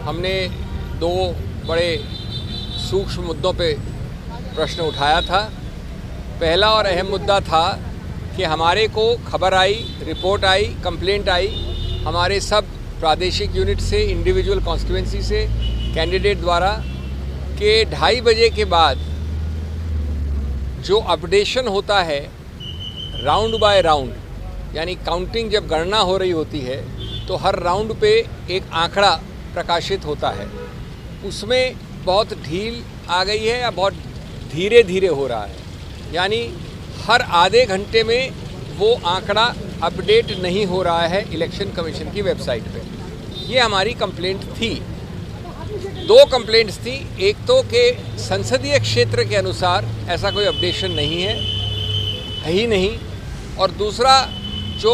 हमने दो बड़े सूक्ष्म मुद्दों पे प्रश्न उठाया था। पहला और अहम मुद्दा था कि हमारे को खबर आई, रिपोर्ट आई, कंप्लेंट आई हमारे सब प्रादेशिक यूनिट से, इंडिविजुअल कॉन्स्टिट्यूएंसी से कैंडिडेट द्वारा कि 2:30 बजे के बाद जो अपडेशन होता है राउंड बाय राउंड, यानी काउंटिंग जब गणना हो रही होती है तो हर राउंड पे एक आंकड़ा प्रकाशित होता है, उसमें बहुत ढील आ गई है या बहुत धीरे धीरे हो रहा है, यानी हर आधे घंटे में वो आंकड़ा अपडेट नहीं हो रहा है इलेक्शन कमीशन की वेबसाइट पे। ये हमारी कंप्लेंट थी। दो कंप्लेंट्स थी, एक तो कि संसदीय क्षेत्र के अनुसार ऐसा कोई अपडेशन नहीं है ही नहीं, और दूसरा जो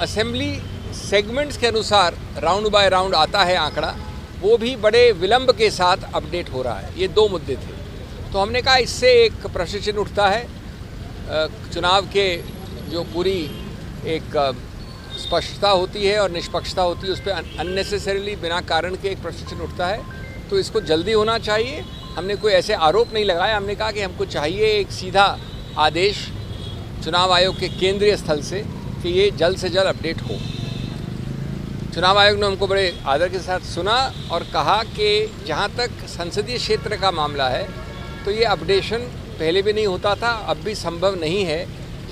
असेंबली सेगमेंट्स के अनुसार राउंड बाय राउंड आता है आंकड़ा, वो भी बड़े विलंब के साथ अपडेट हो रहा है। ये दो मुद्दे थे। तो हमने कहा इससे एक प्रश्न चिन्ह उठता है, चुनाव के जो पूरी एक स्पष्टता होती है और निष्पक्षता होती है उस पर अननेसेसरीली बिना कारण के एक प्रश्न चिन्ह उठता है, तो इसको जल्दी होना चाहिए। हमने कोई ऐसे आरोप नहीं लगाया, हमने कहा कि हमको चाहिए एक सीधा आदेश चुनाव आयोग के केंद्रीय स्थल से कि ये जल्द से जल्द अपडेट हो। चुनाव आयोग ने हमको बड़े आदर के साथ सुना और कहा कि जहाँ तक संसदीय क्षेत्र का मामला है तो ये अपडेशन पहले भी नहीं होता था, अब भी संभव नहीं है,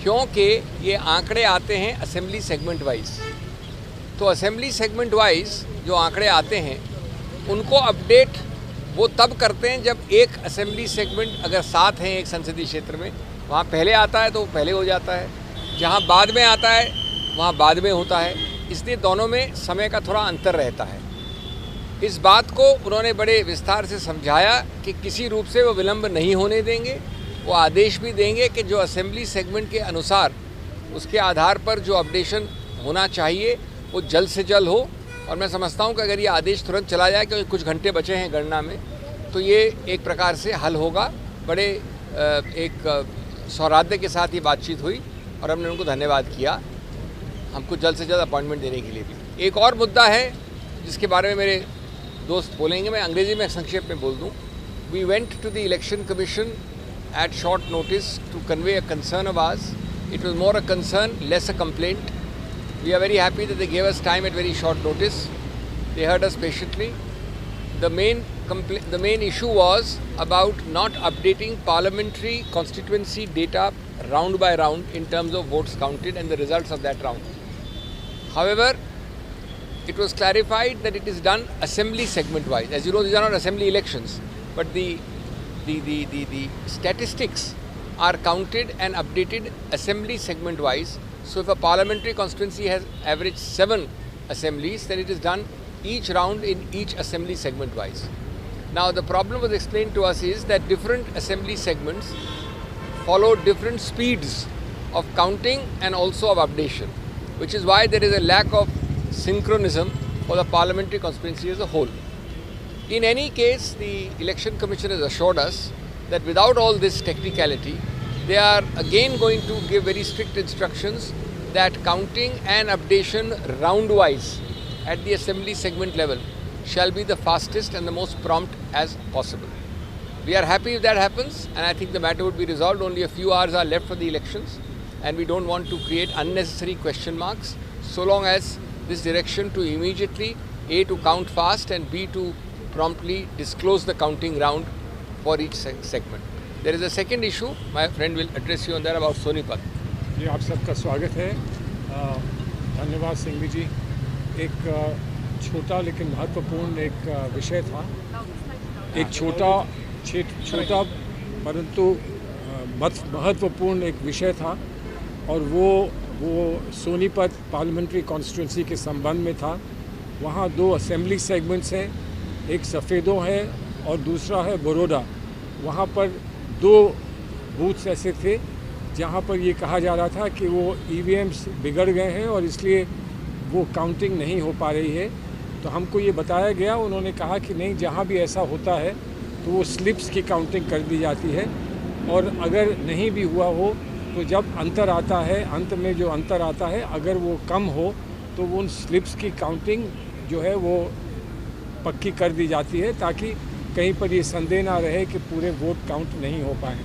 क्योंकि ये आंकड़े आते हैं असेंबली सेगमेंट वाइज। तो असेंबली सेगमेंट वाइज जो आंकड़े आते हैं उनको अपडेट वो तब करते हैं जब एक असेंबली सेगमेंट अगर 7 हैं एक संसदीय क्षेत्र में, वहाँ पहले आता है तो पहले हो जाता है, जहाँ बाद में आता है वहाँ बाद में होता है, इसलिए दोनों में समय का थोड़ा अंतर रहता है। इस बात को उन्होंने बड़े विस्तार से समझाया कि किसी रूप से वो विलंब नहीं होने देंगे, वो आदेश भी देंगे कि जो असेंबली सेगमेंट के अनुसार उसके आधार पर जो अपडेशन होना चाहिए वो जल्द से जल्द हो। और मैं समझता हूँ कि अगर ये आदेश तुरंत चला जाए, क्योंकि कुछ घंटे बचे हैं गणना में, तो ये एक प्रकार से हल होगा। बड़े एक सौहार्द के साथ ये बातचीत हुई और हमने उनको धन्यवाद किया हमको जल्द से जल्द अपॉइंटमेंट देने के लिए भी। एक और मुद्दा है जिसके बारे में मेरे दोस्त बोलेंगे, मैं अंग्रेजी में संक्षेप में बोल दूं। We went to the election commission at short notice to convey a concern of ours. It was more a concern, less a complaint. We are very happy that they gave us time at very short notice. They heard us patiently. The main issue was about not updating parliamentary constituency data round by round in terms of votes counted and the results of that round. However, it was clarified that it is done assembly segment wise. As you know, these are not assembly elections, but the statistics are counted and updated assembly segment wise. So if a parliamentary constituency has averaged 7 assemblies, then it is done each round in each assembly segment wise. Now the problem was explained to us is that different assembly segments follow different speeds of counting and also of updation, which is why there is a lack of synchronism for the parliamentary constituency as a whole. In any case, the Election Commission has assured us that without all this technicality, they are again going to give very strict instructions that counting and updation round-wise at the assembly segment level shall be the fastest and the most prompt as possible. We are happy if that happens, and I think the matter would be resolved. Only a few hours are left for the elections, and we don't want to create unnecessary question marks, so long as this direction to immediately, A, to count fast, and B, to promptly disclose the counting round for each segment. There is a second issue, my friend will address you on that, about Sonipat. जी, आप सबका स्वागत है। धन्यवाद सिंघवी जी। एक छोटा लेकिन महत्वपूर्ण एक विषय था, एक छोटा परंतु महत्वपूर्ण एक विषय था, और वो सोनीपत पार्लियामेंट्री कॉन्स्टिट्यूंसी के संबंध में था। वहाँ 2 असेंबली सेगमेंट्स हैं, एक सफ़ेदों है और दूसरा है बड़ौदा। वहाँ पर 2 बूथ्स ऐसे थे जहाँ पर ये कहा जा रहा था कि वो ईवीएम्स बिगड़ गए हैं और इसलिए वो काउंटिंग नहीं हो पा रही है। तो हमको ये बताया गया, उन्होंने कहा कि नहीं, जहाँ भी ऐसा होता है तो वो स्लिप्स की काउंटिंग कर दी जाती है, और अगर नहीं भी हुआ हो तो जब अंतर आता है, अंत में जो अंतर आता है, अगर वो कम हो तो उन स्लिप्स की काउंटिंग जो है वो पक्की कर दी जाती है ताकि कहीं पर ये संदेह ना रहे कि पूरे वोट काउंट नहीं हो पाए।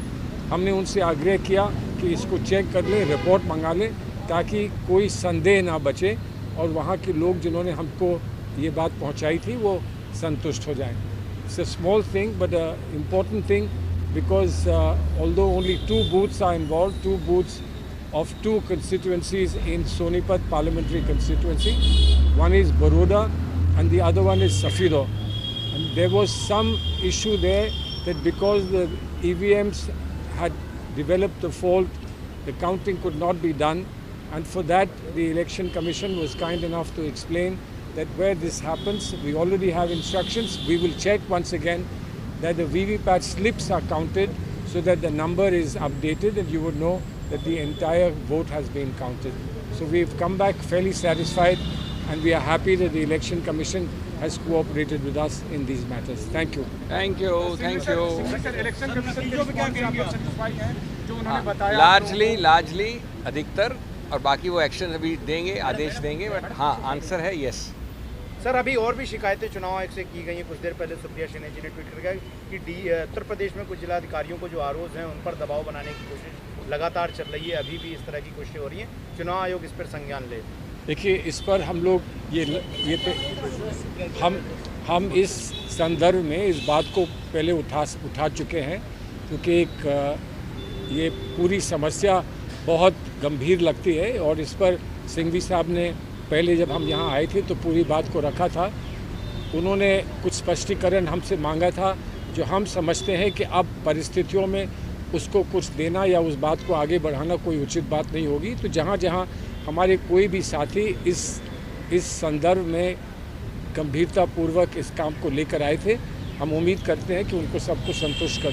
हमने उनसे आग्रह किया कि इसको चेक कर ले, रिपोर्ट मंगा ले, ताकि कोई संदेह ना बचे और वहाँ के लोग जिन्होंने हमको ये बात पहुँचाई थी वो संतुष्ट हो जाएं। It's a small thing but an important thing because although only 2 booths are involved, 2 booths of 2 constituencies in Sonipat parliamentary constituency, one is Baroda and the other one is Safido. And there was some issue there that because the EVMs had developed a fault, the counting could not be done, and for that the Election Commission was kind enough to explain that where this happens, we already have instructions. We will check once again that the VVPAT slips are counted so that the number is updated and you would know that the entire vote has been counted. So we've come back fairly satisfied and we are happy that the Election Commission has cooperated with us in these matters. Thank you. Thank you, thank you. Election commission के response से आप satisfied हैं जो उन्होंने बताया? Largely अधिकतर, और बाकी वो एक्शन अभी देंगे, आदेश देंगे, बट हाँ आंसर है यस। सर, अभी और भी शिकायतें चुनाव आयोग से की गई हैं। कुछ देर पहले सुप्रिया शिंदे जी ने ट्वीट कर कि उत्तर प्रदेश में कुछ जिलाधिकारियों को जो आरोप हैं उन पर दबाव बनाने की कोशिश लगातार चल रही है। अभी भी इस तरह की कोशिशें हो रही हैं, चुनाव आयोग इस पर संज्ञान ले। देखिए, इस पर हम लोग हम इस संदर्भ में इस बात को पहले उठा चुके हैं क्योंकि ये पूरी समस्या बहुत गंभीर लगती है और इस पर सिंघवी साहब ने पहले जब हम यहाँ आए थे तो पूरी बात को रखा था। उन्होंने कुछ स्पष्टीकरण हमसे मांगा था जो हम समझते हैं कि अब परिस्थितियों में उसको कुछ देना या उस बात को आगे बढ़ाना कोई उचित बात नहीं होगी। तो जहाँ जहाँ हमारे कोई भी साथी इस संदर्भ में गंभीरतापूर्वक इस काम को लेकर आए थे, हम उम्मीद करते हैं कि उनको सबको संतुष्ट कर